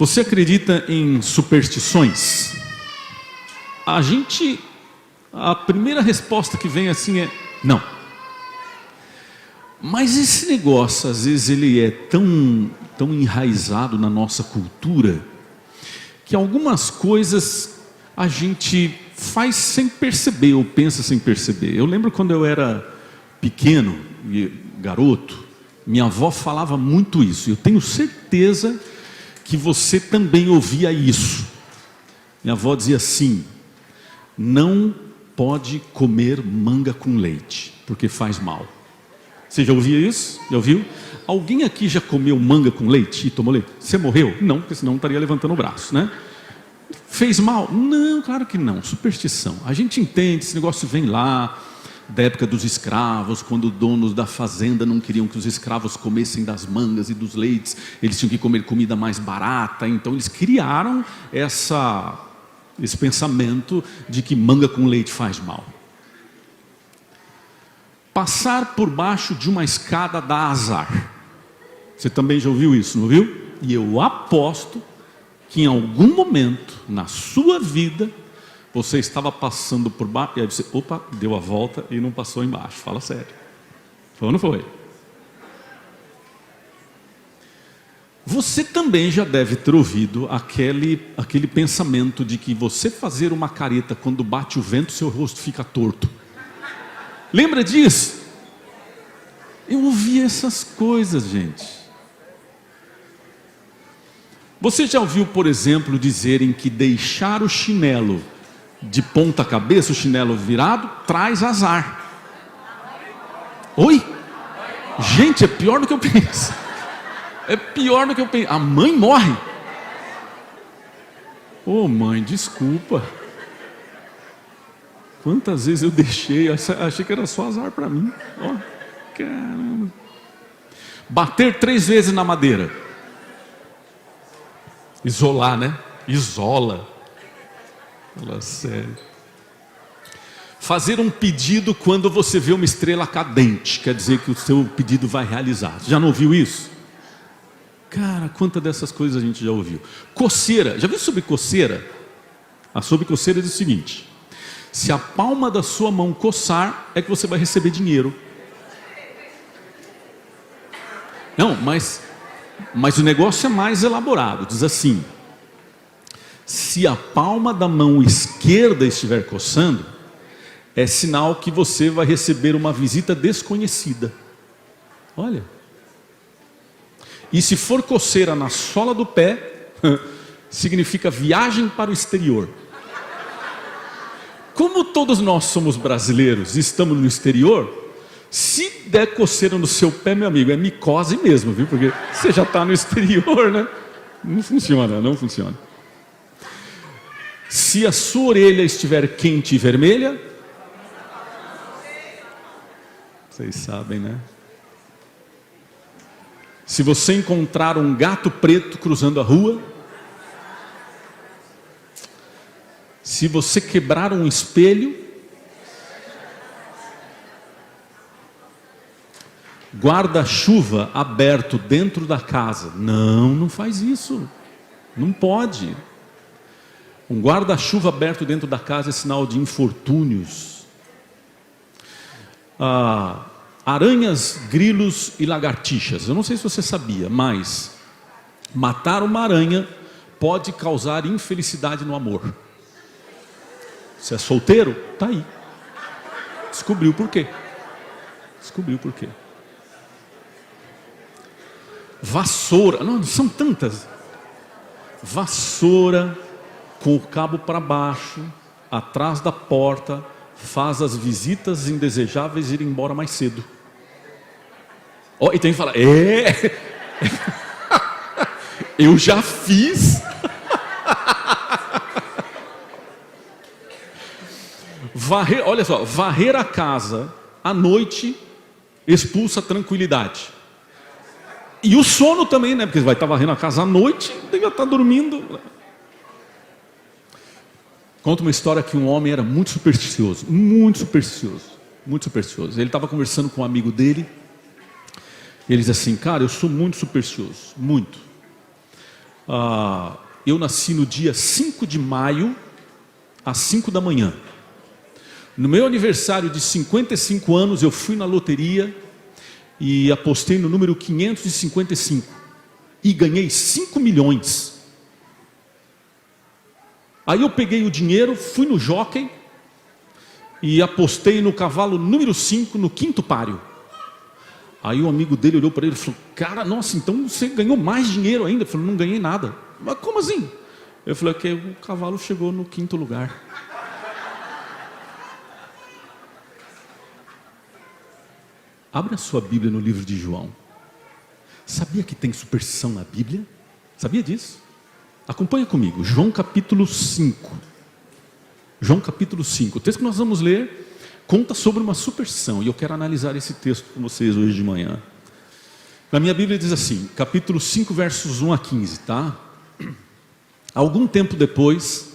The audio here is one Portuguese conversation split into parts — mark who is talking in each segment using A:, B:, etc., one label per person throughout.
A: Você acredita em superstições? A primeira resposta que vem assim é não. Mas esse negócio, às vezes, ele é tão enraizado na nossa cultura, que algumas coisas a gente faz sem perceber, ou pensa sem perceber. Eu lembro quando eu era pequeno, garoto, minha avó falava muito isso. Eu tenho certeza que você também ouvia isso. Minha avó dizia assim: não pode comer manga com leite, porque faz mal. Você já ouvia isso? Já ouviu? Alguém aqui já comeu manga com leite e tomou leite? Você morreu? Não, porque senão não estaria levantando o braço, né? Fez mal? Não, claro que não. Superstição. A gente entende, esse negócio vem lá da época dos escravos, quando os donos da fazenda não queriam que os escravos comessem das mangas e dos leites, eles tinham que comer comida mais barata, então eles criaram esse pensamento de que manga com leite faz mal. Passar por baixo de uma escada dá azar. Você também já ouviu isso, não ouviu? E eu aposto que em algum momento na sua vida você estava passando por baixo e aí você, opa, deu a volta e não passou embaixo. Fala sério. Foi ou não foi? Você também já deve ter ouvido aquele pensamento de que você fazer uma careta quando bate o vento, seu rosto fica torto. Lembra disso? Eu ouvi essas coisas, gente. Você já ouviu, por exemplo, dizerem que deixar o chinelo de ponta cabeça, o chinelo virado, traz azar? Oi? Gente, é pior do que eu penso. É pior do que eu penso. A mãe morre. Ô mãe, desculpa. Quantas vezes eu deixei, achei que era só azar para mim. Ó, caramba. Bater 3 vezes na madeira. Isolar, né? Isola. Fala sério. Fazer um pedido quando você vê uma estrela cadente, quer dizer que o seu pedido vai realizar. Já não ouviu isso? Cara, quantas dessas coisas a gente já ouviu. Coceira, já viu sobre coceira? A sobre coceira diz o seguinte: se a palma da sua mão coçar, é que você vai receber dinheiro. Não, mas o negócio é mais elaborado. Diz assim: se a palma da mão esquerda estiver coçando, é sinal que você vai receber uma visita desconhecida. Olha. E se for coceira na sola do pé, significa viagem para o exterior. Como todos nós somos brasileiros e estamos no exterior, se der coceira no seu pé, meu amigo, é micose mesmo, viu? Porque você já está no exterior, né? Não funciona, não funciona. Se a sua orelha estiver quente e vermelha, vocês sabem, né? Se você encontrar um gato preto cruzando a rua, se você quebrar um espelho, guarda-chuva aberto dentro da casa, não faz isso, não pode. Um guarda-chuva aberto dentro da casa é sinal de infortúnios. Aranhas, grilos e lagartixas. Eu não sei se você sabia, mas matar uma aranha pode causar infelicidade no amor. Se é solteiro, tá aí. Descobriu por quê. Descobriu por quê. Vassoura, não são tantas. Vassoura com o cabo para baixo, atrás da porta, faz as visitas indesejáveis ir embora mais cedo. E tem que falar, eu já fiz. Olha só, varrer a casa à noite expulsa a tranquilidade. E o sono também, né? Porque você vai estar varrendo a casa à noite, deve estar dormindo. Conta uma história que um homem era muito supersticioso, muito supersticioso, muito supersticioso. Ele estava conversando com um amigo dele. Ele diz assim: cara, eu sou muito supersticioso, muito. Eu nasci no dia 5 de maio, às 5 da manhã. No meu aniversário de 55 anos, eu fui na loteria e apostei no número 555 e ganhei 5 milhões. Aí eu peguei o dinheiro, fui no jockey e apostei no cavalo número 5, no quinto páreo. Aí o amigo dele olhou para ele e falou: cara, nossa, então você ganhou mais dinheiro ainda. Eu falei: não ganhei nada. Mas como assim? Eu falei: que o cavalo chegou no quinto lugar. Abre a sua Bíblia no livro de João. Sabia que tem superstição na Bíblia? Sabia disso? Acompanha comigo, João capítulo 5. João capítulo 5. O texto que nós vamos ler conta sobre uma superstição, e eu quero analisar esse texto com vocês hoje de manhã. Na minha Bíblia diz assim, capítulo 5, versos 1 a 15, tá? Algum tempo depois,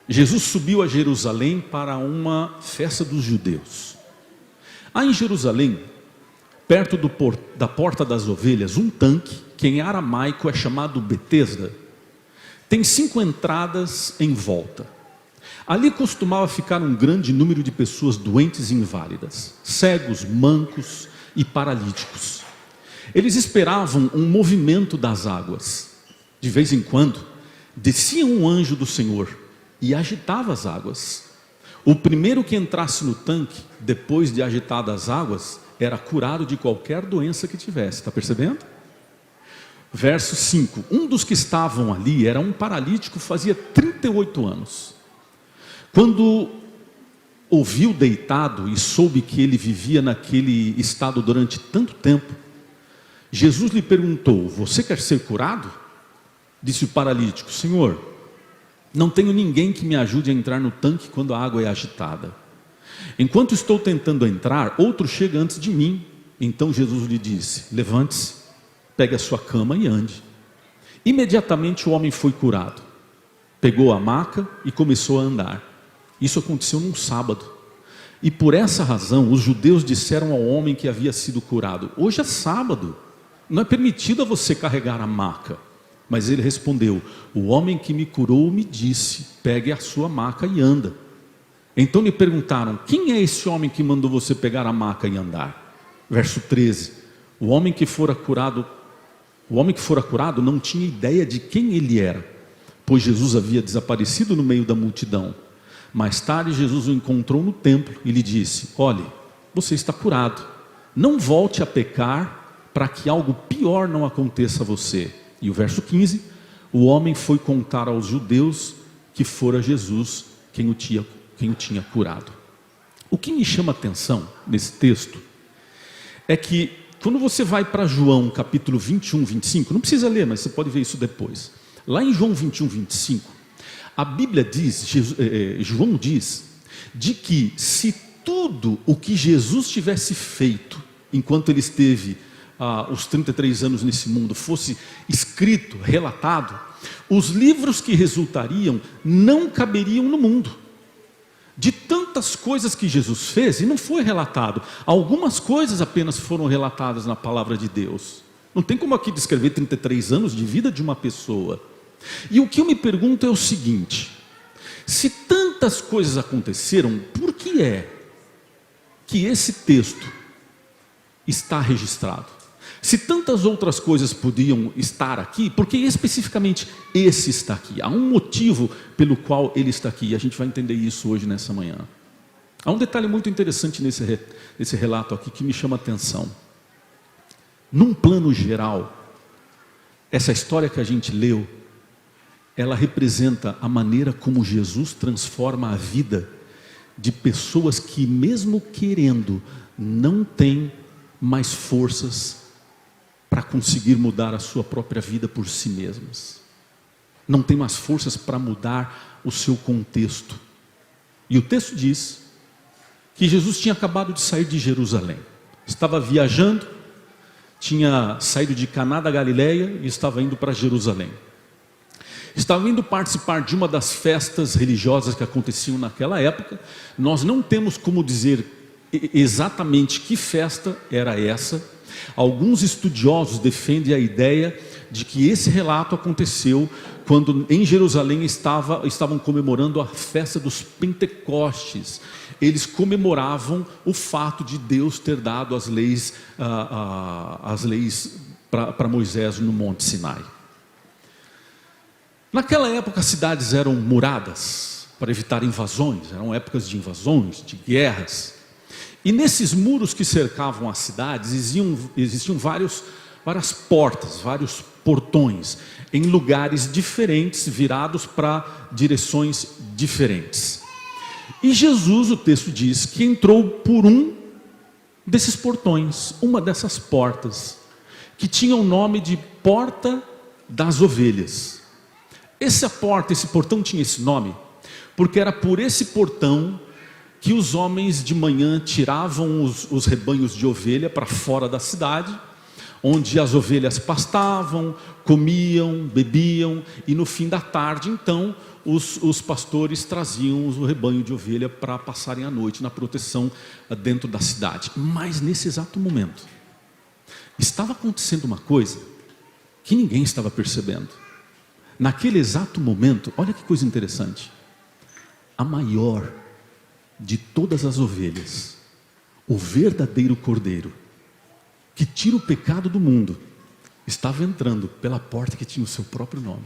A: Jesus subiu a Jerusalém para uma festa dos judeus. Há em Jerusalém, perto da porta das ovelhas, um tanque, que em aramaico é chamado Betesda. Tem 5 entradas em volta. Ali costumava ficar um grande número de pessoas doentes e inválidas, cegos, mancos e paralíticos. Eles esperavam um movimento das águas. De vez em quando, descia um anjo do Senhor e agitava as águas. O primeiro que entrasse no tanque, depois de agitadas as águas, era curado de qualquer doença que tivesse. Está percebendo? Verso 5. Um dos que estavam ali era um paralítico, fazia 38 anos. Quando ouviu deitado e soube que ele vivia naquele estado durante tanto tempo, Jesus lhe perguntou: você quer ser curado? Disse o paralítico: Senhor, não tenho ninguém que me ajude a entrar no tanque quando a água é agitada. Enquanto estou tentando entrar, outro chega antes de mim. Então Jesus lhe disse: levante-se, pegue a sua cama e ande. Imediatamente o homem foi curado. Pegou a maca e começou a andar. Isso aconteceu num sábado. E por essa razão os judeus disseram ao homem que havia sido curado: hoje é sábado, não é permitido a você carregar a maca. Mas ele respondeu: o homem que me curou me disse: pegue a sua maca e anda. Então lhe perguntaram: quem é esse homem que mandou você pegar a maca e andar? Verso 13. O homem que fora curado não tinha ideia de quem ele era, pois Jesus havia desaparecido no meio da multidão. Mais tarde Jesus o encontrou no templo e lhe disse: olhe, você está curado, não volte a pecar, para que algo pior não aconteça a você. E o verso 15, o homem foi contar aos judeus que fora Jesus quem o tinha curado. O que me chama a atenção nesse texto é que quando você vai para João capítulo 21, 25, não precisa ler, mas você pode ver isso depois. Lá em João 21, 25, a Bíblia diz, João diz, de que se tudo o que Jesus tivesse feito enquanto ele esteve os 33 anos nesse mundo fosse escrito, relatado, os livros que resultariam não caberiam no mundo. De tantas coisas que Jesus fez, e não foi relatado, algumas coisas apenas foram relatadas na palavra de Deus. Não tem como aqui descrever 33 anos de vida de uma pessoa. E o que eu me pergunto é o seguinte: se tantas coisas aconteceram, por que é que esse texto está registrado? Se tantas outras coisas podiam estar aqui, por que especificamente esse está aqui? Há um motivo pelo qual ele está aqui, e a gente vai entender isso hoje nessa manhã. Há um detalhe muito interessante nesse relato aqui que me chama a atenção. Num plano geral, essa história que a gente leu, ela representa a maneira como Jesus transforma a vida de pessoas que, mesmo querendo, não têm mais forças para conseguir mudar a sua própria vida por si mesmas. Não tem mais forças para mudar o seu contexto. E o texto diz que Jesus tinha acabado de sair de Jerusalém. Estava viajando, tinha saído de Caná da Galileia e estava indo para Jerusalém. Estava indo participar de uma das festas religiosas que aconteciam naquela época. Nós não temos como dizer exatamente que festa era essa. Alguns estudiosos defendem a ideia de que esse relato aconteceu quando em Jerusalém estavam comemorando a festa dos Pentecostes. Eles comemoravam o fato de Deus ter dado as leis para Moisés no Monte Sinai. Naquela época as cidades eram muradas para evitar invasões, eram épocas de invasões, de guerras. E nesses muros que cercavam as cidades existiam várias portas, vários portões, em lugares diferentes, virados para direções diferentes. E Jesus, o texto diz, que entrou por um desses portões, uma dessas portas, que tinha o nome de Porta das Ovelhas. Esse portão tinha esse nome, porque era por esse portão que os homens de manhã tiravam os rebanhos de ovelha para fora da cidade, onde as ovelhas pastavam, comiam, bebiam, e no fim da tarde, então, os pastores traziam o rebanho de ovelha para passarem a noite na proteção dentro da cidade. Mas nesse exato momento, estava acontecendo uma coisa que ninguém estava percebendo. Naquele exato momento, olha que coisa interessante, a maior de todas as ovelhas, o verdadeiro cordeiro, que tira o pecado do mundo, estava entrando pela porta que tinha o seu próprio nome,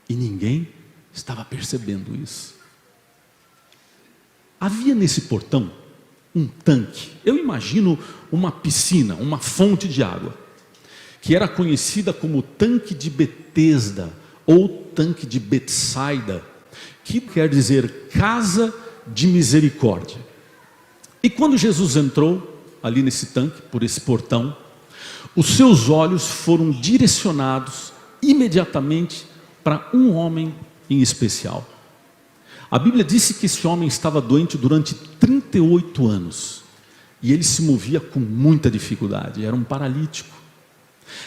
A: e ninguém estava percebendo isso. Havia nesse portão um tanque, eu imagino uma piscina, uma fonte de água, que era conhecida como tanque de Betesda, ou tanque de Betsaida, que quer dizer casa de misericórdia. E quando Jesus entrou ali nesse tanque, por esse portão, os seus olhos foram direcionados imediatamente para um homem em especial. A Bíblia disse que esse homem estava doente durante 38 anos, e ele se movia com muita dificuldade, era um paralítico.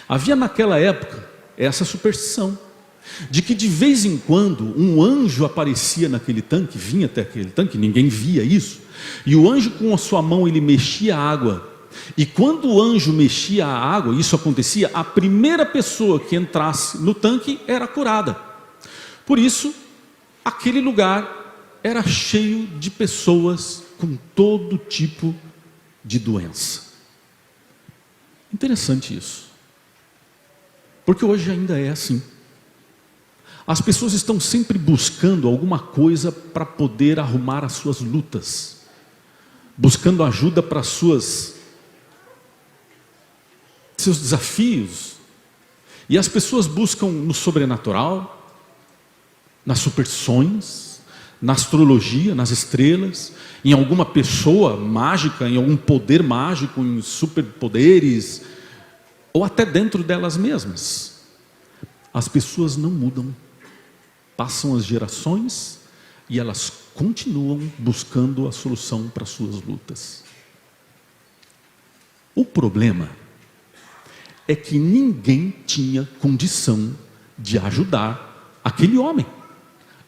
A: Havia naquela época essa superstição, de que de vez em quando um anjo aparecia naquele tanque, vinha até aquele tanque, ninguém via isso, e o anjo com a sua mão ele mexia a água, e quando o anjo mexia a água, isso acontecia, a primeira pessoa que entrasse no tanque era curada. Por isso, aquele lugar era cheio de pessoas com todo tipo de doença. Interessante isso, porque hoje ainda é assim. As pessoas estão sempre buscando alguma coisa para poder arrumar as suas lutas, buscando ajuda para seus desafios. E as pessoas buscam no sobrenatural, nas superstições, na astrologia, nas estrelas, em alguma pessoa mágica, em algum poder mágico, em superpoderes, ou até dentro delas mesmas. As pessoas não mudam. Passam as gerações e elas continuam buscando a solução para suas lutas. O problema é que ninguém tinha condição de ajudar aquele homem.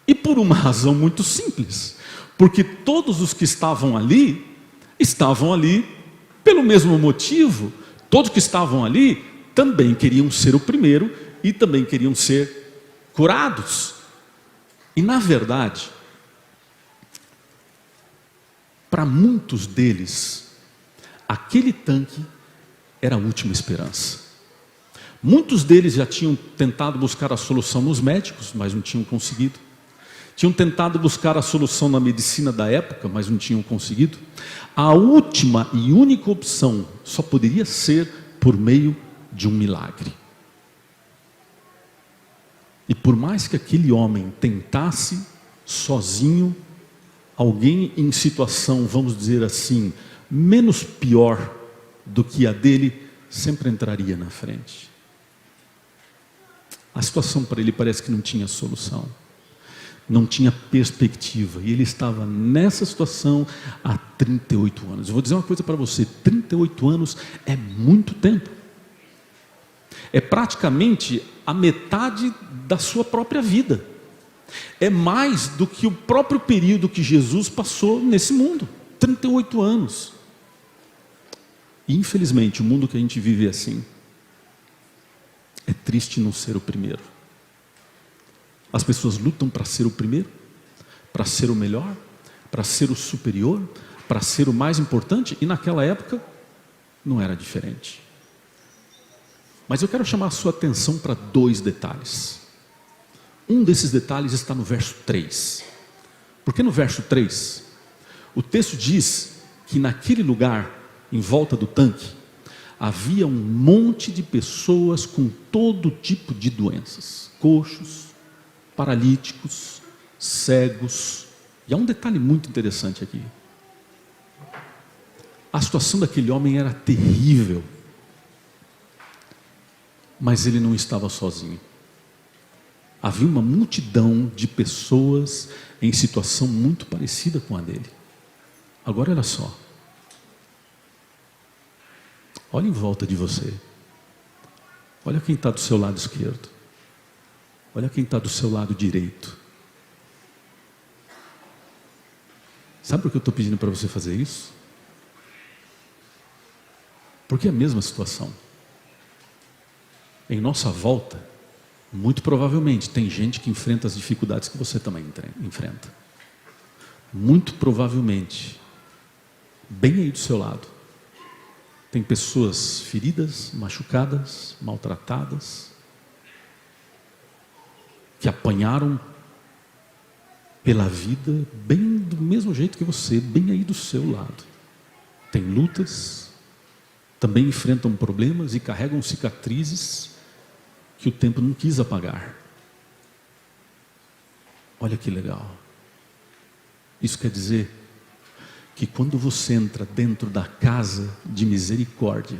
A: E por uma razão muito simples, porque todos os que estavam ali pelo mesmo motivo. Todos que estavam ali também queriam ser o primeiro e também queriam ser curados. E na verdade, para muitos deles, aquele tanque era a última esperança. Muitos deles já tinham tentado buscar a solução nos médicos, mas não tinham conseguido. Tinham tentado buscar a solução na medicina da época, mas não tinham conseguido. A última e única opção só poderia ser por meio de um milagre. E por mais que aquele homem tentasse sozinho, alguém em situação, vamos dizer assim, menos pior do que a dele, sempre entraria na frente. A situação para ele parece que não tinha solução, não tinha perspectiva, e ele estava nessa situação há 38 anos. Eu vou dizer uma coisa para você, 38 anos é muito tempo. É praticamente a metade da sua própria vida. É mais do que o próprio período que Jesus passou nesse mundo. 38 anos. E infelizmente o mundo que a gente vive é assim. É triste não ser o primeiro. As pessoas lutam para ser o primeiro, para ser o melhor, para ser o superior, para ser o mais importante, e naquela época não era diferente. Mas eu quero chamar a sua atenção para 2 detalhes. Um desses detalhes está no verso 3. Porque no verso 3, o texto diz que naquele lugar, em volta do tanque, havia um monte de pessoas com todo tipo de doenças. Coxos, paralíticos, cegos. E há um detalhe muito interessante aqui. A situação daquele homem era terrível. Mas ele não estava sozinho. Havia uma multidão de pessoas em situação muito parecida com a dele. Agora olha só. Olha em volta de você. Olha quem está do seu lado esquerdo. Olha quem está do seu lado direito. Sabe por que eu estou pedindo para você fazer isso? Porque é a mesma situação. Em nossa volta, muito provavelmente tem gente que enfrenta as dificuldades que você também enfrenta. Muito provavelmente, bem aí do seu lado, tem pessoas feridas, machucadas, maltratadas, que apanharam pela vida bem do mesmo jeito que você, bem aí do seu lado. Tem lutas, também enfrentam problemas e carregam cicatrizes que o tempo não quis apagar. Olha que legal. Isso quer dizer que quando você entra dentro da casa de misericórdia,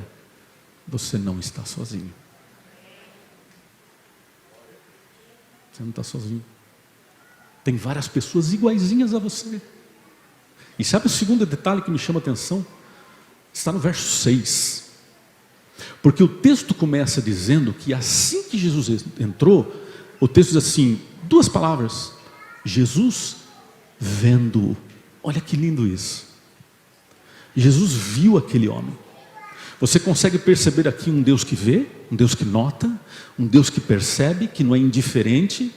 A: você não está sozinho. Você não está sozinho. Tem várias pessoas iguaizinhas a você. E sabe o segundo detalhe que me chama a atenção? Está no verso 6. Porque o texto começa dizendo que assim que Jesus entrou, o texto diz assim, 2 palavras, Jesus vendo-o. Olha que lindo isso. Jesus viu aquele homem. Você consegue perceber aqui um Deus que vê, um Deus que nota, um Deus que percebe, que não é indiferente.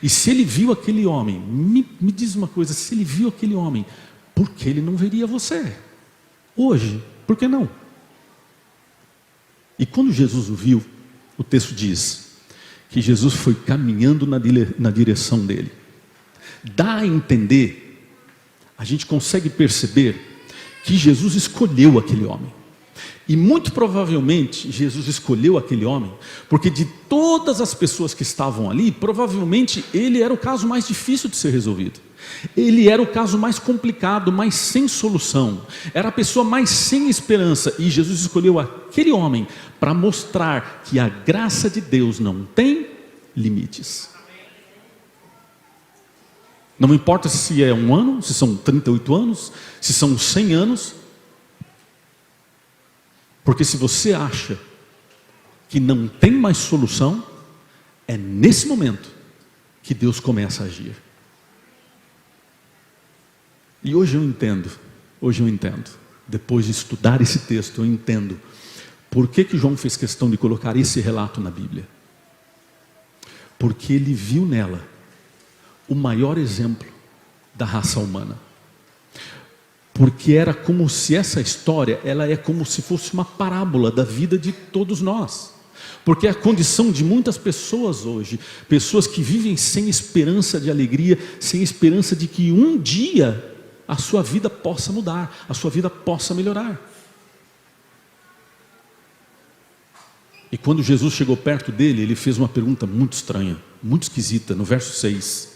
A: E se ele viu aquele homem, me diz uma coisa, se ele viu aquele homem, por que ele não veria você? Hoje, por que não? E quando Jesus o viu, o texto diz que Jesus foi caminhando na direção dele. Dá a entender, a gente consegue perceber que Jesus escolheu aquele homem. E muito provavelmente Jesus escolheu aquele homem porque de todas as pessoas que estavam ali, provavelmente ele era o caso mais difícil de ser resolvido. Ele era o caso mais complicado, mais sem solução. Era a pessoa mais sem esperança. E Jesus escolheu aquele homem para mostrar que a graça de Deus não tem limites. Não importa se é 1 ano, se são 38 anos, se são 100 anos. Porque se você acha que não tem mais solução, é nesse momento que Deus começa a agir. E hoje eu entendo, depois de estudar esse texto, eu entendo por que João fez questão de colocar esse relato na Bíblia. Porque ele viu nela o maior exemplo da raça humana. Porque era como se essa história, ela é como se fosse uma parábola da vida de todos nós. Porque é a condição de muitas pessoas hoje, pessoas que vivem sem esperança de alegria, sem esperança de que um dia a sua vida possa mudar, a sua vida possa melhorar. E quando Jesus chegou perto dele, ele fez uma pergunta muito estranha, muito esquisita, no verso 6.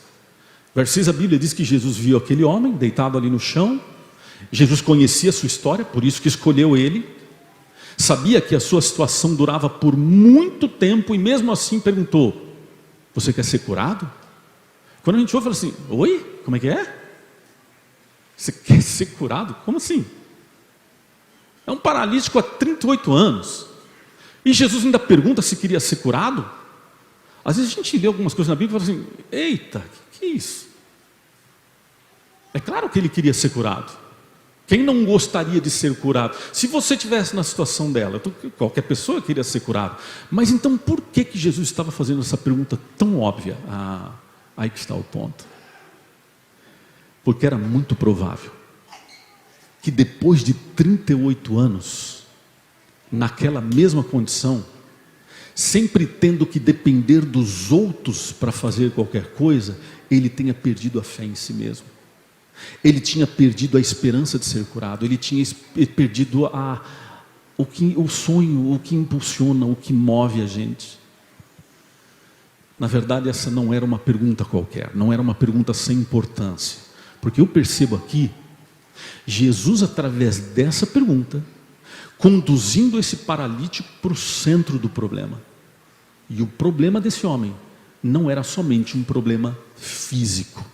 A: Verso 6 a Bíblia diz que Jesus viu aquele homem deitado ali no chão. Jesus conhecia a sua história, por isso que escolheu ele. Sabia que a sua situação durava por muito tempo e mesmo assim perguntou: você quer ser curado? Quando a gente ouve, fala assim: oi? Como é que é? Você quer ser curado? Como assim? É um paralítico há 38 anos. E Jesus ainda pergunta se queria ser curado? Às vezes a gente lê algumas coisas na Bíblia e fala assim: eita, que é isso? É claro que ele queria ser curado. Quem não gostaria de ser curado? Se você estivesse na situação dela, qualquer pessoa queria ser curado. Mas então por que Jesus estava fazendo essa pergunta tão óbvia? Aí que está o ponto. Porque era muito provável que depois de 38 anos, naquela mesma condição, sempre tendo que depender dos outros para fazer qualquer coisa, ele tenha perdido a fé em si mesmo. Ele tinha perdido a esperança de ser curado. Ele tinha perdido o sonho, o que impulsiona, o que move a gente. Na verdade, essa não era uma pergunta qualquer, não era uma pergunta sem importância. Porque eu percebo aqui, Jesus, através dessa pergunta, conduzindo esse paralítico para o centro do problema. E o problema desse homem não era somente um problema físico.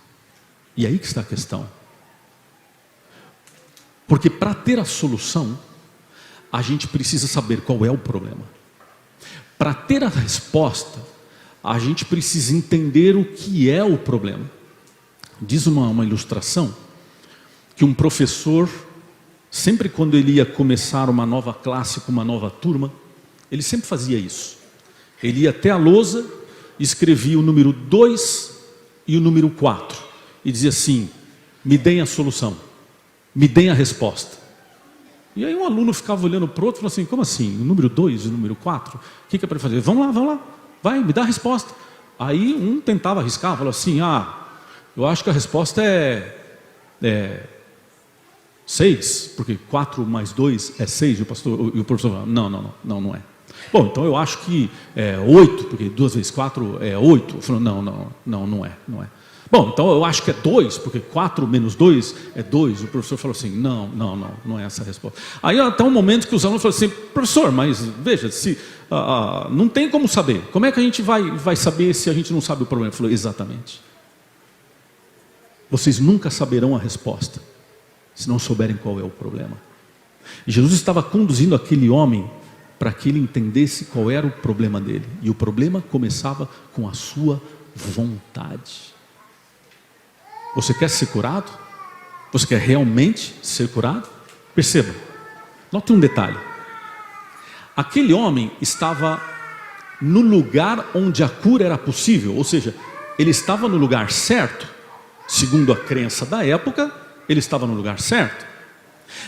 A: E aí que está a questão. Porque para ter a solução, a gente precisa saber qual é o problema. Para ter a resposta, a gente precisa entender o que é o problema. Diz uma ilustração que um professor, sempre quando ele ia começar uma nova classe com uma nova turma, ele sempre fazia isso. Ele ia até a lousa, escrevia o número 2 e o número 4 e dizia assim: me deem a solução, me deem a resposta. E aí um aluno ficava olhando para o outro e falou assim: como assim? O número 2 e o número 4? O que é para fazer? Vamos lá, vai, me dá a resposta. Aí um tentava arriscar, falou assim: eu acho que a resposta é 6, porque 4 mais 2 é 6, e o professor falou: não é. Bom, então eu acho que é 8, porque 2 vezes 4 é 8. Eu falei: não é. Bom, então eu acho que é 2, porque 4 menos 2 é 2. O professor falou assim: não é essa a resposta. Aí até um momento que os alunos falaram assim: professor, mas veja, se não tem como saber. Como é que a gente vai saber se a gente não sabe o problema? Ele falou: exatamente. Vocês nunca saberão a resposta se não souberem qual é o problema. E Jesus estava conduzindo aquele homem para que ele entendesse qual era o problema dele. E o problema começava com a sua vontade. Você quer ser curado? Você quer realmente ser curado? Perceba, note um detalhe. Aquele homem estava no lugar onde a cura era possível, ou seja, ele estava no lugar certo. Segundo a crença da época, ele estava no lugar certo.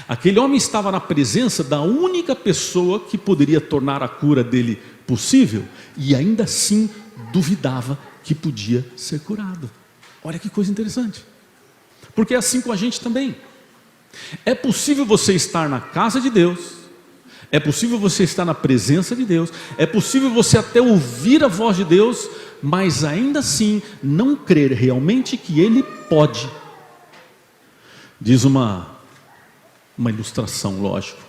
A: Aquele homem estava na presença da única pessoa que poderia tornar a cura dele possível, e ainda assim duvidava que podia ser curado. Olha que coisa interessante. Porque é assim com a gente também. É possível você estar na casa de Deus, é possível você estar na presença de Deus, é possível você até ouvir a voz de Deus, mas ainda assim não crer realmente que Ele pode. Diz uma ilustração, lógico,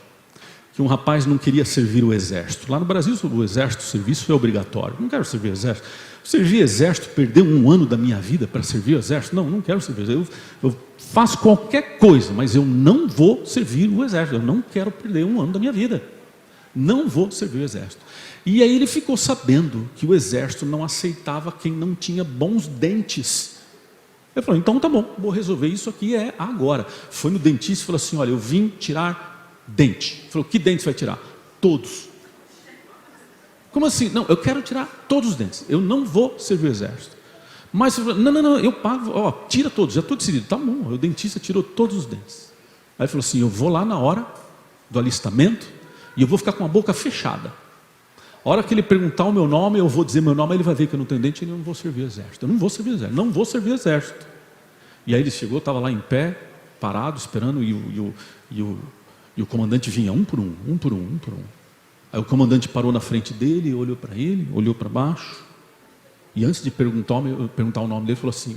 A: que um rapaz não queria servir o exército. Lá no Brasil, o exército, o serviço é obrigatório. Não quero servir o exército. Servir exército, perder um ano da minha vida para servir o exército? Não quero servir o exército. Eu faço qualquer coisa, mas eu não vou servir o exército. Eu não quero perder um ano da minha vida. Não vou servir o exército. E aí ele ficou sabendo que o exército não aceitava quem não tinha bons dentes. Ele falou: então tá bom, vou resolver isso aqui agora. Foi no dentista e falou assim: olha, eu vim tirar dente. Ele falou: que dente você vai tirar? Todos. Como assim? Não, eu quero tirar todos os dentes. Eu não vou servir o exército. Mas ele falou: não, eu pago, tira todos, já estou decidido. Tá bom, o dentista tirou todos os dentes. Aí ele falou assim: eu vou lá na hora do alistamento e eu vou ficar com a boca fechada. A hora que ele perguntar o meu nome, eu vou dizer meu nome, ele vai ver que eu não tenho dente e eu não vou servir o exército. Eu não vou servir o exército, não vou servir o exército. E aí ele chegou, estava lá em pé, parado, esperando, e o comandante vinha um por um. Aí o comandante parou na frente dele, olhou para ele, olhou para baixo, e antes de perguntar o nome dele, falou assim: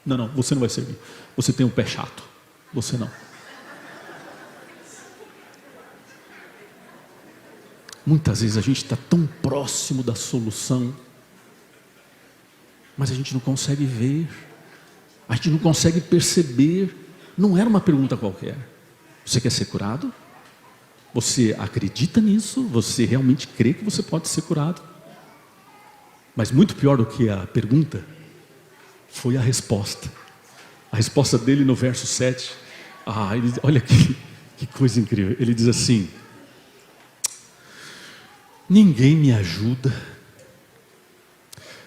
A: não, você não vai servir, você tem um pé chato, você não. Muitas vezes a gente está tão próximo da solução, mas a gente não consegue ver, a gente não consegue perceber. Não era uma pergunta qualquer. Você quer ser curado? Você acredita nisso? Você realmente crê que você pode ser curado? Mas muito pior do que a pergunta foi a resposta. A resposta dele no verso 7. Olha que coisa incrível. Ele diz assim: ninguém me ajuda.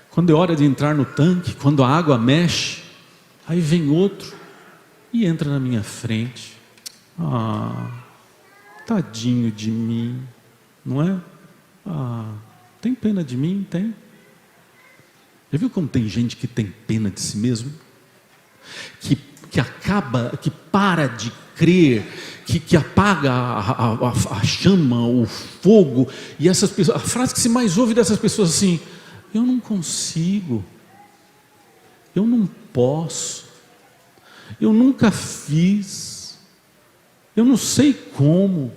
A: Quando é hora de entrar no tanque, quando a água mexe, aí vem outro e entra na minha frente. Tadinho de mim, não é? Tem pena de mim? Tem. Já viu como tem gente que tem pena de si mesmo? Que para de crer, que apaga a chama, o fogo, e essas pessoas, a frase que se mais ouve dessas pessoas assim: eu não consigo, eu não posso, eu nunca fiz, eu não sei como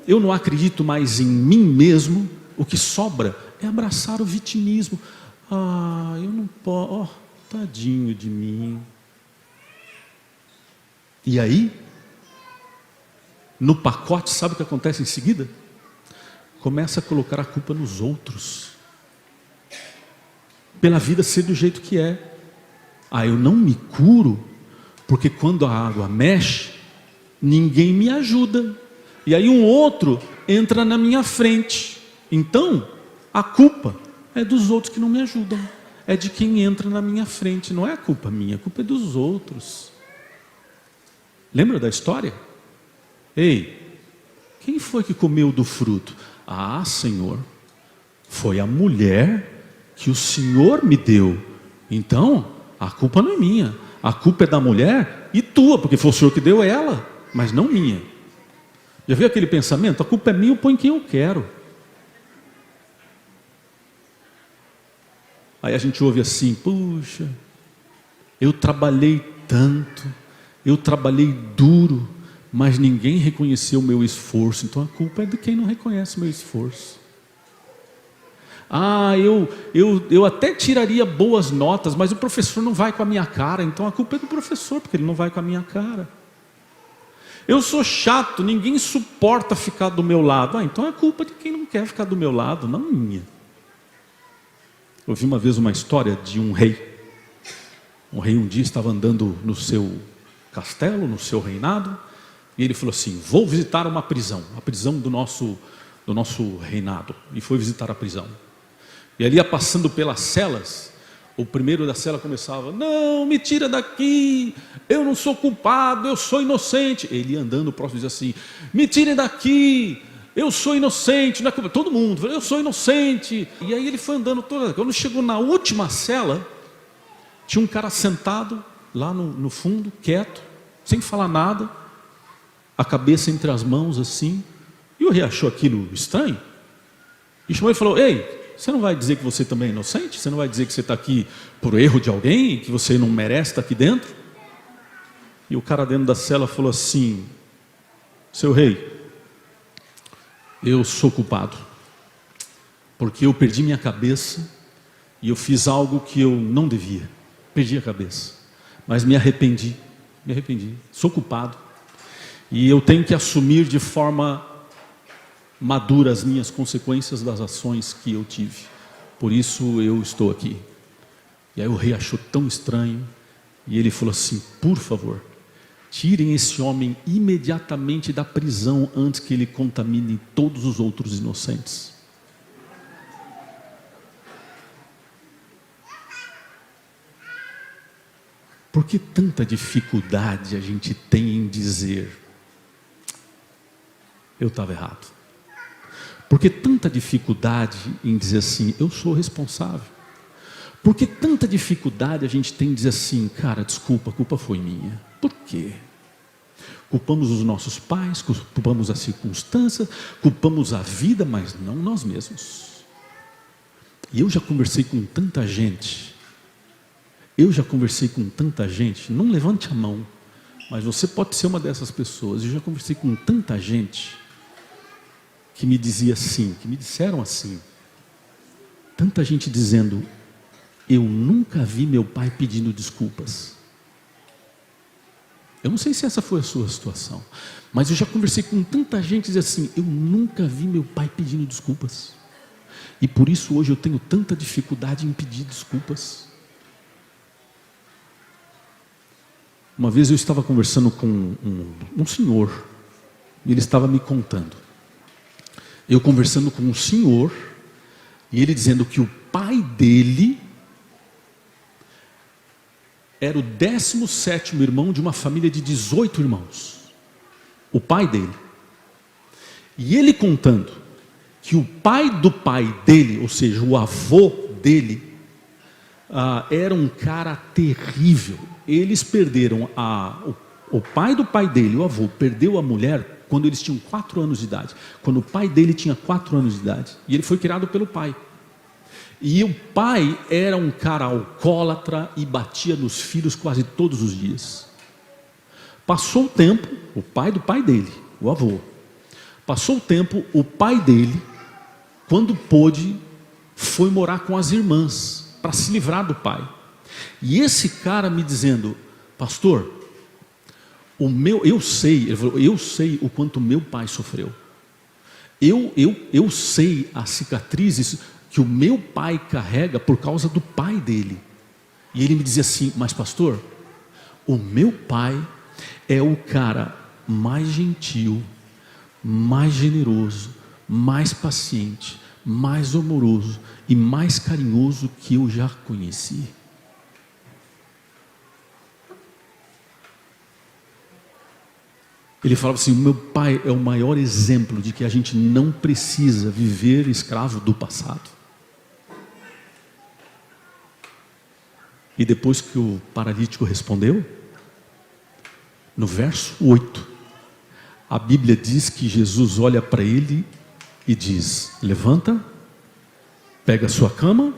A: eu não acredito mais em mim mesmo, o que sobra é abraçar o vitimismo. Eu não posso, tadinho de mim. E aí, no pacote, sabe o que acontece em seguida? Começa a colocar a culpa nos outros, pela vida ser do jeito que é. Eu não me curo, porque quando a água mexe, ninguém me ajuda. E aí um outro entra na minha frente. Então, a culpa é dos outros que não me ajudam. É de quem entra na minha frente. Não é a culpa minha, a culpa é dos outros. Lembra da história? Ei, quem foi que comeu do fruto? Senhor, foi a mulher que o Senhor me deu. Então, a culpa não é minha. A culpa é da mulher e tua, porque foi o Senhor que deu ela, mas não minha. Já viu aquele pensamento? A culpa é minha, eu ponho quem eu quero. Aí a gente ouve assim: puxa, eu trabalhei tanto, eu trabalhei duro, mas ninguém reconheceu o meu esforço, então a culpa é de quem não reconhece o meu esforço. Eu até tiraria boas notas, mas o professor não vai com a minha cara, então a culpa é do professor, porque ele não vai com a minha cara. Eu sou chato, ninguém suporta ficar do meu lado. Então é culpa de quem não quer ficar do meu lado, não minha. Eu ouvi uma vez uma história de um rei. Um rei um dia estava andando no seu castelo, no seu reinado, e ele falou assim: vou visitar uma prisão, a prisão do nosso reinado. E foi visitar a prisão. E ali ia passando pelas celas. O primeiro da cela começava: não, me tira daqui, eu não sou culpado, eu sou inocente. Ele ia andando, o próximo dizia assim: me tirem daqui, eu sou inocente. Não é culpa. Todo mundo, eu sou inocente. E aí ele foi andando toda. Quando chegou na última cela, tinha um cara sentado lá no fundo, quieto, sem falar nada, a cabeça entre as mãos assim. E o rei achou aquilo estranho e chamou e falou: ei, você não vai dizer que você também é inocente? Você não vai dizer que você está aqui por erro de alguém, que você não merece estar aqui dentro? E o cara dentro da cela falou assim: seu rei, eu sou culpado, porque eu perdi minha cabeça e eu fiz algo que eu não devia. Perdi a cabeça, mas me arrependi, sou culpado, e eu tenho que assumir de forma madura as minhas consequências das ações que eu tive. Por isso eu estou aqui. E aí o rei achou tão estranho, e ele falou assim: por favor, tirem esse homem imediatamente da prisão antes que ele contamine todos os outros inocentes. Por que tanta dificuldade a gente tem em dizer: eu estava errado? Por que tanta dificuldade em dizer assim: eu sou responsável? Por que tanta dificuldade a gente tem em dizer assim: cara, desculpa, a culpa foi minha? Por quê? Culpamos os nossos pais, culpamos as circunstâncias, culpamos a vida, mas não nós mesmos. E eu já conversei com tanta gente, não levante a mão, mas você pode ser uma dessas pessoas. Eu já conversei com tanta gente que me dizia assim, que me disseram assim, tanta gente dizendo: eu nunca vi meu pai pedindo desculpas. Eu não sei se essa foi a sua situação, mas eu já conversei com tanta gente que dizia assim: eu nunca vi meu pai pedindo desculpas, e por isso hoje eu tenho tanta dificuldade em pedir desculpas. Uma vez eu estava conversando com um senhor, e ele estava me contando. Eu conversando com um senhor, e ele dizendo que o pai dele era o 17º irmão de uma família de 18 irmãos. O pai dele. E ele contando que o pai do pai dele, ou seja, o avô dele, era um cara terrível. Eles perderam o pai do pai dele, o avô, perdeu a mulher quando eles tinham 4 anos de idade. Quando o pai dele tinha 4 anos de idade. E ele foi criado pelo pai. E o pai era um cara alcoólatra e batia nos filhos quase todos os dias. Passou o tempo, o pai do pai dele, o avô. Passou o tempo, o pai dele, quando pôde, foi morar com as irmãs, para se livrar do pai. E esse cara me dizendo: pastor, eu sei, ele falou, eu sei o quanto meu pai sofreu. Eu sei as cicatrizes que o meu pai carrega por causa do pai dele. E ele me dizia assim: mas pastor, o meu pai é o cara mais gentil, mais generoso, mais paciente, mais amoroso e mais carinhoso que eu já conheci. Ele falava assim: o meu pai é o maior exemplo de que a gente não precisa viver escravo do passado. E depois que o paralítico respondeu, no verso 8, a Bíblia diz que Jesus olha para ele e diz: levanta, pega a sua cama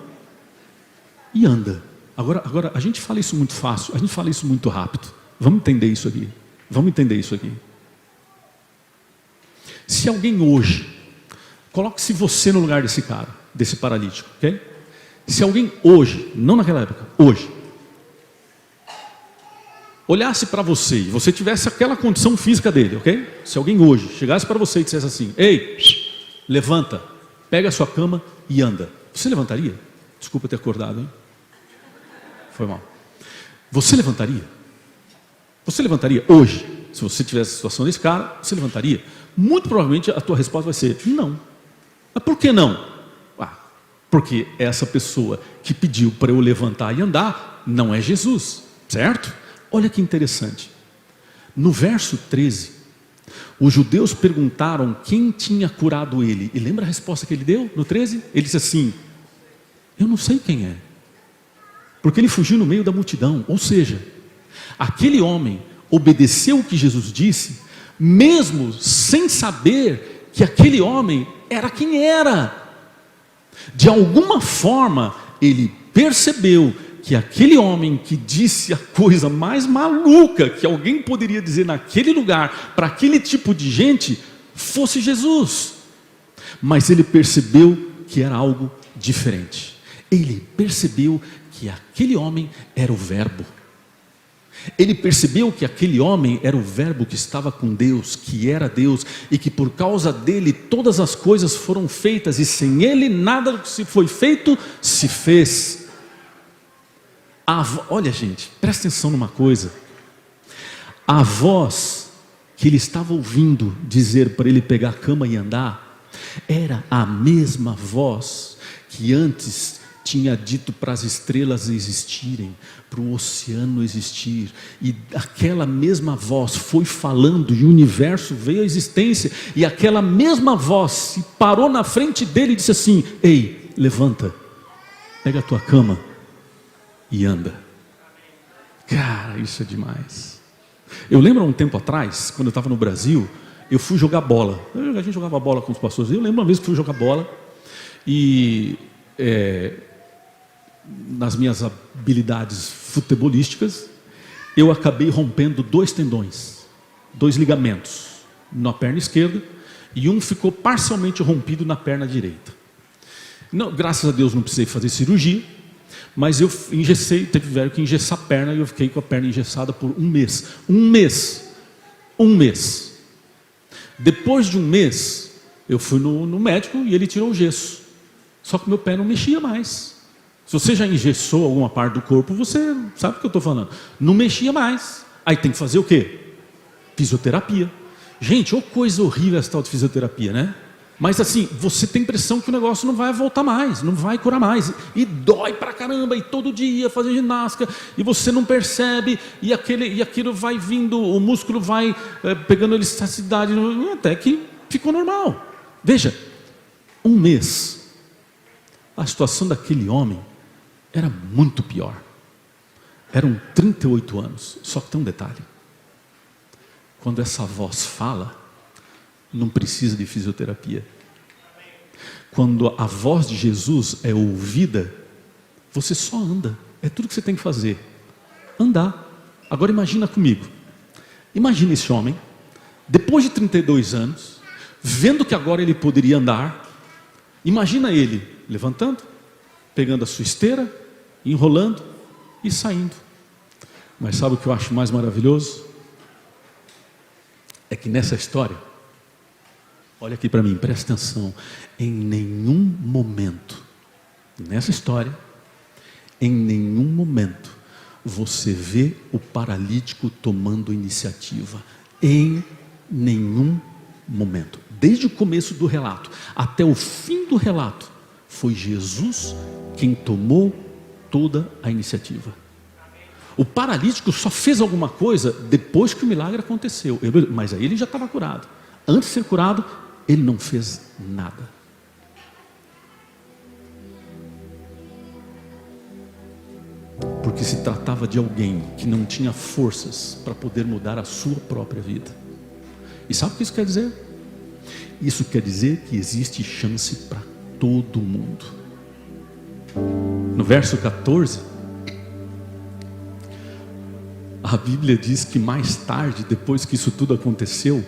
A: e anda. Agora a gente fala isso muito fácil, a gente fala isso muito rápido. Vamos entender isso aqui. Vamos entender isso aqui. Se alguém hoje, coloque-se você no lugar desse cara, desse paralítico, ok? Se alguém hoje, não naquela época, hoje, olhasse para você e você tivesse aquela condição física dele, ok? Se alguém hoje chegasse para você e dissesse assim: ei, levanta, pega a sua cama e anda. Você levantaria? Desculpa ter acordado, hein? Foi mal. Você levantaria? Você levantaria hoje? Se você tivesse a situação desse cara, você levantaria? Muito provavelmente a tua resposta vai ser: não. Mas por que não? Porque essa pessoa que pediu para eu levantar e andar não é Jesus, certo? Olha que interessante. No verso 13, os judeus perguntaram quem tinha curado ele. E lembra a resposta que ele deu no 13? Ele disse assim: eu não sei quem é. Porque ele fugiu no meio da multidão. Ou seja, aquele homem obedeceu o que Jesus disse, mesmo sem saber que aquele homem era quem era. De alguma forma, ele percebeu que aquele homem que disse a coisa mais maluca que alguém poderia dizer naquele lugar, para aquele tipo de gente, fosse Jesus. Mas ele percebeu que era algo diferente. Ele percebeu que aquele homem era o Verbo. Ele percebeu que aquele homem era o Verbo que estava com Deus, que era Deus, e que por causa dele todas as coisas foram feitas, e sem ele nada do que se foi feito se fez. Olha, gente, presta atenção numa coisa. A voz que ele estava ouvindo dizer para ele pegar a cama e andar era a mesma voz que antes tinha dito para as estrelas existirem, para o oceano existir, e aquela mesma voz foi falando e o universo veio à existência, e aquela mesma voz se parou na frente dele e disse assim: ei, levanta, pega a tua cama e anda. Cara, isso é demais. Eu lembro há um tempo atrás, quando eu estava no Brasil, eu fui jogar bola. A gente jogava bola com os pastores. Eu lembro uma vez que fui jogar bola e nas minhas habilidades futebolísticas, eu acabei rompendo 2 tendões, 2 ligamentos na perna esquerda, e um ficou parcialmente rompido na perna direita. Não, graças a Deus não precisei fazer cirurgia, mas eu tiveram que engessar a perna, e eu fiquei com a perna engessada por 1 mês. Um mês. Depois de 1 mês, eu fui no médico e ele tirou o gesso. Só que meu pé não mexia mais. Se você já engessou alguma parte do corpo, você sabe o que eu estou falando. Não mexia mais. Aí tem que fazer o quê? Fisioterapia. Gente, ô coisa horrível essa tal de fisioterapia, né? Mas assim, você tem a impressão que o negócio não vai voltar mais, não vai curar mais. E dói pra caramba, e todo dia fazer ginástica, e você não percebe, e aquilo vai vindo, o músculo vai pegando elasticidade, até que ficou normal. Veja, um mês, a situação daquele homem era muito pior. Eram 38 anos, só que tem um detalhe. Quando essa voz fala, não precisa de fisioterapia. Quando a voz de Jesus é ouvida, você só anda. É tudo que você tem que fazer. Andar. Agora imagina comigo. Imagina esse homem, depois de 32 anos, vendo que agora ele poderia andar. Imagina ele levantando, pegando a sua esteira, enrolando e saindo. Mas sabe o que eu acho mais maravilhoso? É que nessa história, olha aqui para mim, presta atenção. Em nenhum momento, nessa história, em nenhum momento, você vê o paralítico tomando iniciativa. Em nenhum momento. Desde o começo do relato até o fim do relato, foi Jesus quem tomou toda a iniciativa. O paralítico só fez alguma coisa depois que o milagre aconteceu. Mas aí ele já estava curado. Antes de ser curado, ele não fez nada. Porque se tratava de alguém que não tinha forças para poder mudar a sua própria vida. E sabe o que isso quer dizer? Isso quer dizer que existe chance para todo mundo. No verso 14, a Bíblia diz que mais tarde, depois que isso tudo aconteceu,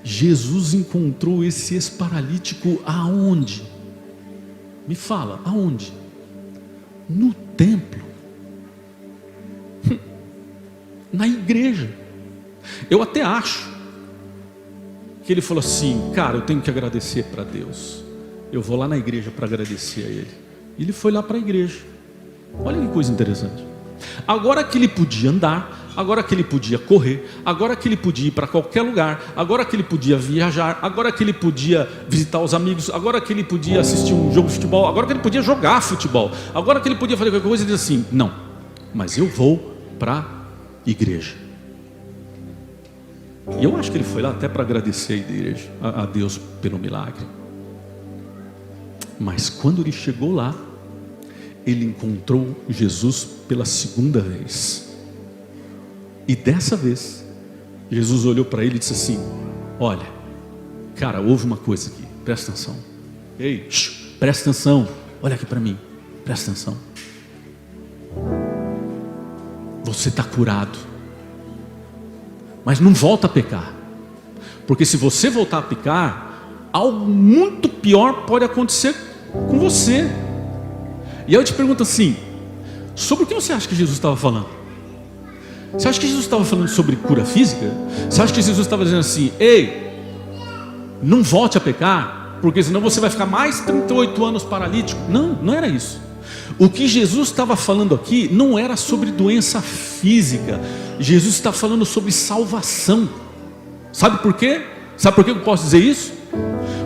A: Jesus encontrou esse ex-paralítico aonde? Me fala, aonde? No templo. Na igreja. Eu até acho que ele falou assim: cara, eu tenho que agradecer para Deus. Eu vou lá na igreja para agradecer a Ele. E ele foi lá para a igreja. Olha que coisa interessante. Agora que ele podia andar, agora que ele podia correr, agora que ele podia ir para qualquer lugar, agora que ele podia viajar, agora que ele podia visitar os amigos, agora que ele podia assistir um jogo de futebol, agora que ele podia jogar futebol, agora que ele podia fazer qualquer coisa, ele diz assim: não, mas eu vou para a igreja. E eu acho que ele foi lá até para agradecer a igreja, a Deus pelo milagre. Mas quando ele chegou lá, ele encontrou Jesus pela segunda vez. E dessa vez, Jesus olhou para ele e disse assim: olha, cara, houve uma coisa aqui, presta atenção. Ei, presta atenção, olha aqui para mim, presta atenção. Você está curado, mas não volta a pecar. Porque se você voltar a pecar, algo muito pior pode acontecer com você. E aí eu te pergunto assim: sobre o que você acha que Jesus estava falando? Você acha que Jesus estava falando sobre cura física? Você acha que Jesus estava dizendo assim: ei, não volte a pecar, porque senão você vai ficar mais 38 anos paralítico? Não, não era isso. O que Jesus estava falando aqui não era sobre doença física. Jesus está falando sobre salvação. Sabe por quê? Sabe por que eu posso dizer isso?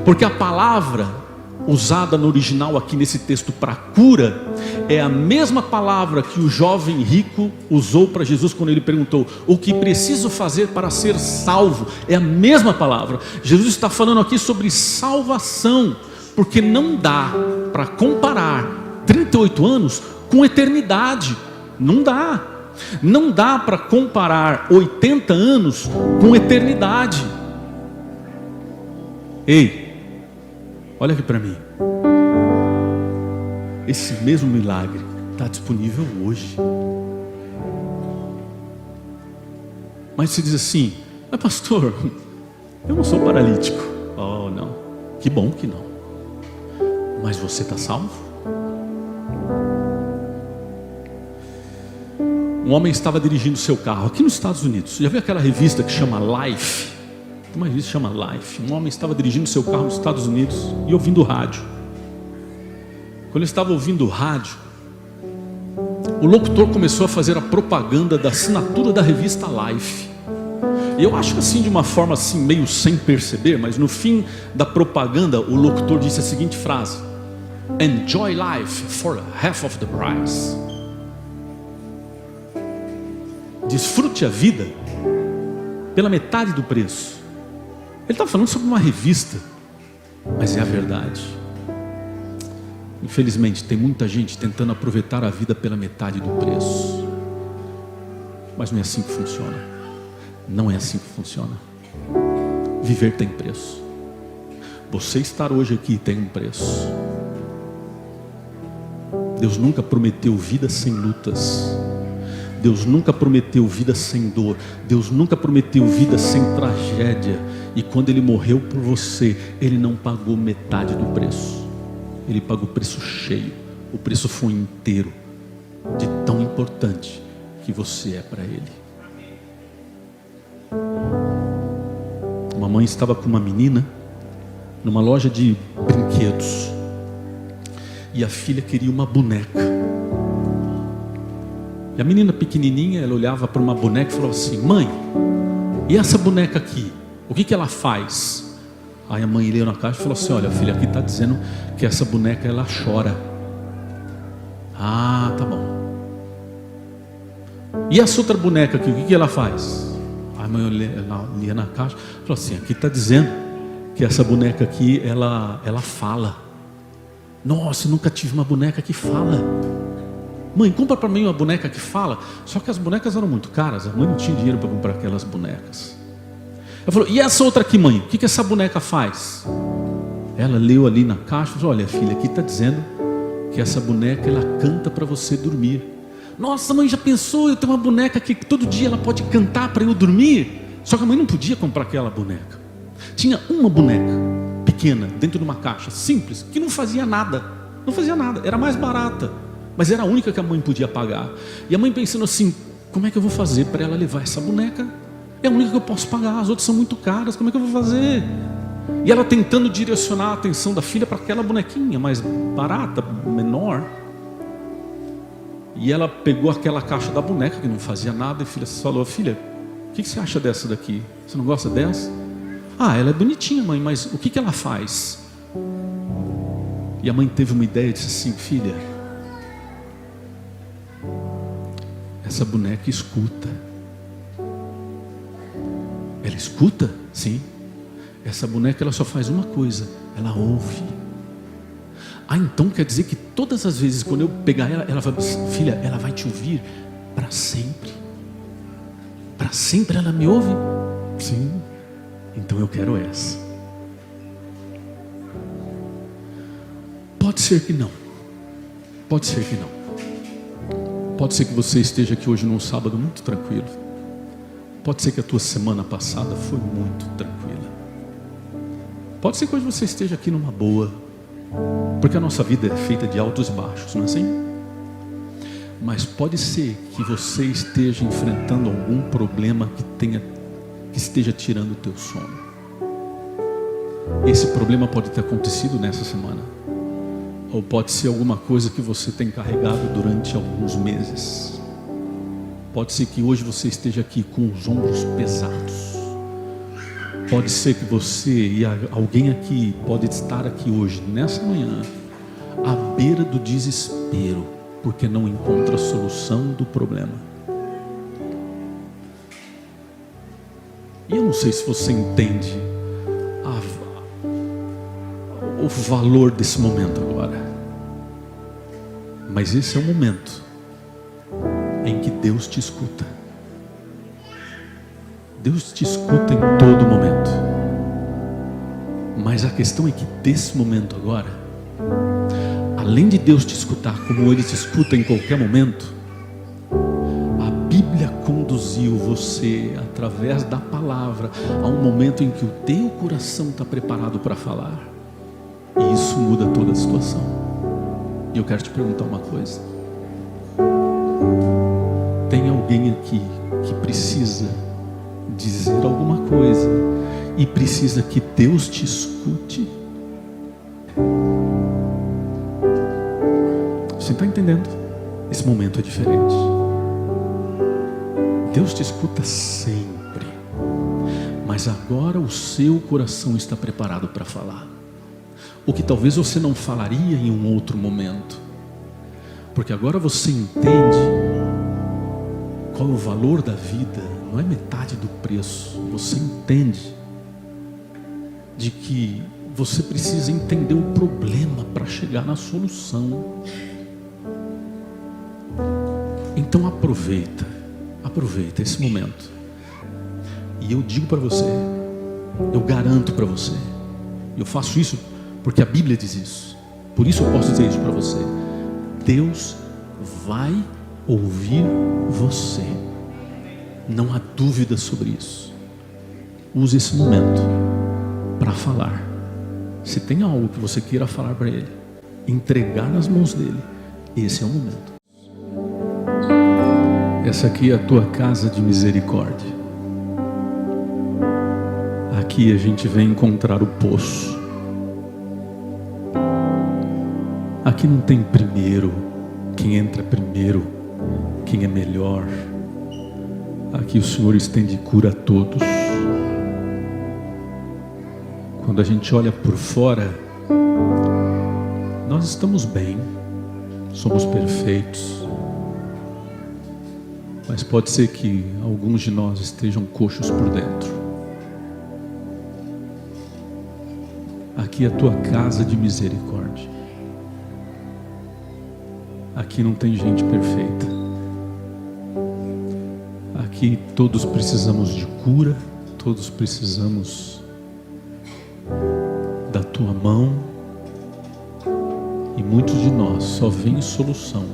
A: Porque a palavra usada no original aqui nesse texto para cura é a mesma palavra que o jovem rico usou para Jesus quando ele perguntou: o que preciso fazer para ser salvo? É a mesma palavra. Jesus está falando aqui sobre salvação, porque não dá para comparar 38 anos com eternidade. Não dá. Não dá para comparar 80 anos com eternidade. Ei, olha aqui para mim. Esse mesmo milagre está disponível hoje. Mas você diz assim: mas pastor, eu não sou paralítico. Oh não, que bom que não. Mas você está salvo? Um homem estava dirigindo seu carro aqui nos Estados Unidos. Já viu aquela revista que chama Life? Tem uma revista que chama Life. Um homem estava dirigindo seu carro nos Estados Unidos e ouvindo rádio. Quando ele estava ouvindo o rádio, o locutor começou a fazer a propaganda da assinatura da revista Life. E eu acho que assim, de uma forma assim, meio sem perceber, mas no fim da propaganda, o locutor disse a seguinte frase: Enjoy life for half of the price. Desfrute a vida pela metade do preço. Ele estava falando sobre uma revista, mas é a verdade. Infelizmente, tem muita gente tentando aproveitar a vida pela metade do preço. Mas não é assim que funciona. Não é assim que funciona. Viver tem preço. Você estar hoje aqui tem um preço. Deus nunca prometeu vida sem lutas. Deus nunca prometeu vida sem dor. Deus nunca prometeu vida sem tragédia. E quando Ele morreu por você, Ele não pagou metade do preço. Ele pagou o preço cheio. O preço foi inteiro, de tão importante que você é para Ele. Uma mãe estava com uma menina numa loja de brinquedos, e a filha queria uma boneca. E a menina pequenininha, ela olhava para uma boneca e falava assim: mãe, e essa boneca aqui, o que ela faz? Aí a mãe leu na caixa e falou assim: olha, filha, aqui está dizendo que essa boneca ela chora. Ah, tá bom. E essa outra boneca aqui, o que ela faz? A mãe lia na caixa e falou assim: aqui está dizendo que essa boneca aqui ela fala. Nossa, eu nunca tive uma boneca que fala. Mãe, compra para mim uma boneca que fala. Só que as bonecas eram muito caras, a mãe não tinha dinheiro para comprar aquelas bonecas. Ela falou: e essa outra aqui, mãe, o que essa boneca faz? Ela leu ali na caixa e falou: olha, filha, aqui está dizendo que essa boneca ela canta para você dormir. Nossa, mãe, já pensou? Eu tenho uma boneca que todo dia ela pode cantar para eu dormir. Só que a mãe não podia comprar aquela boneca. Tinha uma boneca pequena dentro de uma caixa simples que não fazia nada. Não fazia nada, era mais barata, mas era a única que a mãe podia pagar. E a mãe pensando assim: como é que eu vou fazer para ela levar essa boneca? É a única que eu posso pagar, as outras são muito caras, como é que eu vou fazer? E ela tentando direcionar a atenção da filha para aquela bonequinha mais barata, menor. E ela pegou aquela caixa da boneca que não fazia nada, e a filha falou: filha, o que você acha dessa daqui? Você não gosta dessa? Ah, ela é bonitinha, mãe, mas o que ela faz? E a mãe teve uma ideia e disse assim: filha, essa boneca escuta. Ela escuta? Sim. Essa boneca ela só faz uma coisa: ela ouve. Ah, então quer dizer que todas as vezes quando eu pegar ela, ela vai, filha, ela vai te ouvir para sempre. Para sempre ela me ouve? Sim. Então eu quero essa. Pode ser que não. Pode ser que não. Pode ser que você esteja aqui hoje num sábado muito tranquilo. Pode ser que a tua semana passada foi muito tranquila. Pode ser que hoje você esteja aqui numa boa, porque a nossa vida é feita de altos e baixos, não é assim? Mas pode ser que você esteja enfrentando algum problema que esteja tirando o teu sono. Esse problema pode ter acontecido nessa semana, ou pode ser alguma coisa que você tem carregado durante alguns meses. Pode ser que hoje você esteja aqui com os ombros pesados. Pode ser que você e alguém aqui pode estar aqui hoje, nessa manhã, à beira do desespero, porque não encontra a solução do problema. E eu não sei se você entende o valor desse momento agora, mas esse é o momento em que Deus te escuta. Deus te escuta em todo momento. Mas a questão é que desse momento agora, além de Deus te escutar como Ele te escuta em qualquer momento, a Bíblia conduziu você através da palavra a um momento em que o teu coração está preparado para falar. E isso muda toda a situação. E eu quero te perguntar uma coisa. Tem alguém aqui que precisa dizer alguma coisa e precisa que Deus te escute? Você está entendendo? esse momento é diferente. Deus te escuta sempre, mas agora o seu coração está preparado para falar o que talvez você não falaria em um outro momento, porque agora você entende qual é o valor da vida. Não é metade do preço. Você entende de que você precisa entender o problema para chegar na solução. Então aproveita esse momento. E eu digo para você, eu garanto para você, eu faço isso porque a Bíblia diz isso, por isso eu posso dizer isso para você: Deus vai ouvir você, não há dúvida sobre isso. Use esse momento para falar. Se tem algo que você queira falar para Ele, entregar nas mãos dEle, esse é o momento. Essa aqui é a tua casa de misericórdia. Aqui a gente vem encontrar o poço. Aqui não tem primeiro, quem entra primeiro, quem é melhor. Aqui o Senhor estende cura a todos. Quando a gente olha por fora, nós estamos bem, somos perfeitos, mas pode ser que alguns de nós estejam coxos por dentro. Aqui é a tua casa de misericórdia. Aqui não tem gente perfeita. Aqui todos precisamos de cura, todos precisamos da tua mão, e muitos de nós só veem solução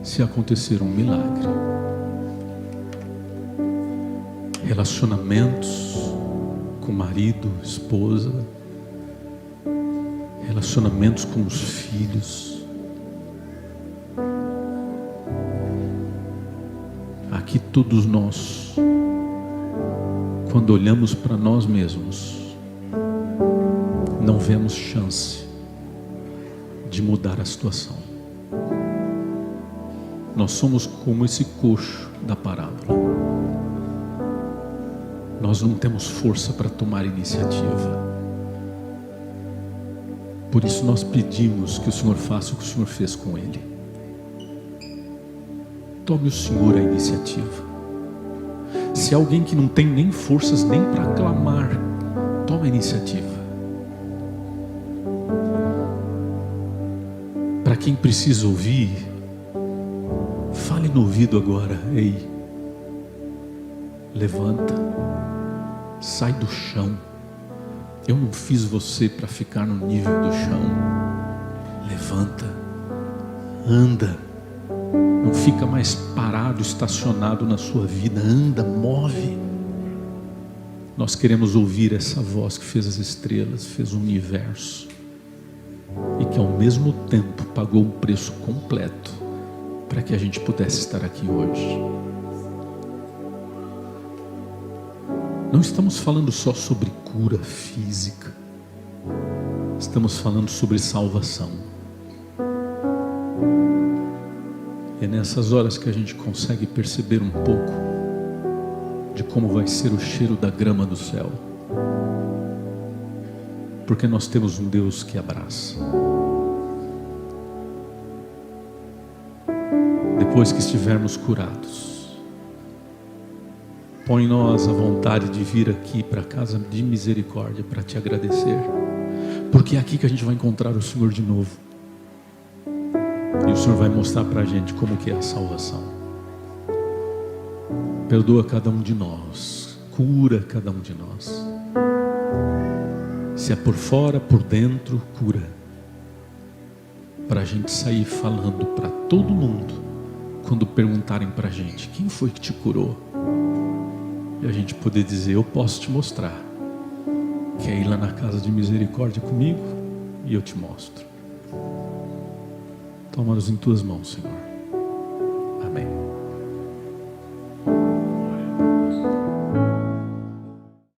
A: se acontecer um milagre. Relacionamentos com marido, esposa, relacionamentos com os filhos. Aqui todos nós, quando olhamos para nós mesmos, não vemos chance de mudar a situação. Nós somos como esse coxo da parábola. Nós não temos força para tomar iniciativa. Por isso nós pedimos que o Senhor faça o que o Senhor fez com ele. Tome o Senhor a iniciativa. Se há alguém que não tem nem forças nem para clamar, tome a iniciativa. Para quem precisa ouvir, fale no ouvido agora: ei, levanta, sai do chão. Eu não fiz você para ficar no nível do chão. Levanta, anda. Não fica mais parado, estacionado na sua vida. Anda, move. Nós queremos ouvir essa voz que fez as estrelas, fez o universo, e que ao mesmo tempo pagou um preço completo para que a gente pudesse estar aqui hoje. Não estamos falando só sobre cura física, estamos falando sobre salvação. É nessas horas que a gente consegue perceber um pouco de como vai ser o cheiro da grama do céu, porque nós temos um Deus que abraça. Depois que estivermos curados, põe em nós a vontade de vir aqui para a casa de misericórdia para te agradecer, porque é aqui que a gente vai encontrar o Senhor de novo, e o Senhor vai mostrar para a gente como que é a salvação. Perdoa cada um de nós, cura cada um de nós. Se é por fora, por dentro, cura, para a gente sair falando para todo mundo, quando perguntarem para a gente: quem foi que te curou? E a gente poder dizer: eu posso te mostrar. Quer ir lá na casa de misericórdia comigo? E eu te mostro. Toma-nos em tuas mãos, Senhor. Amém.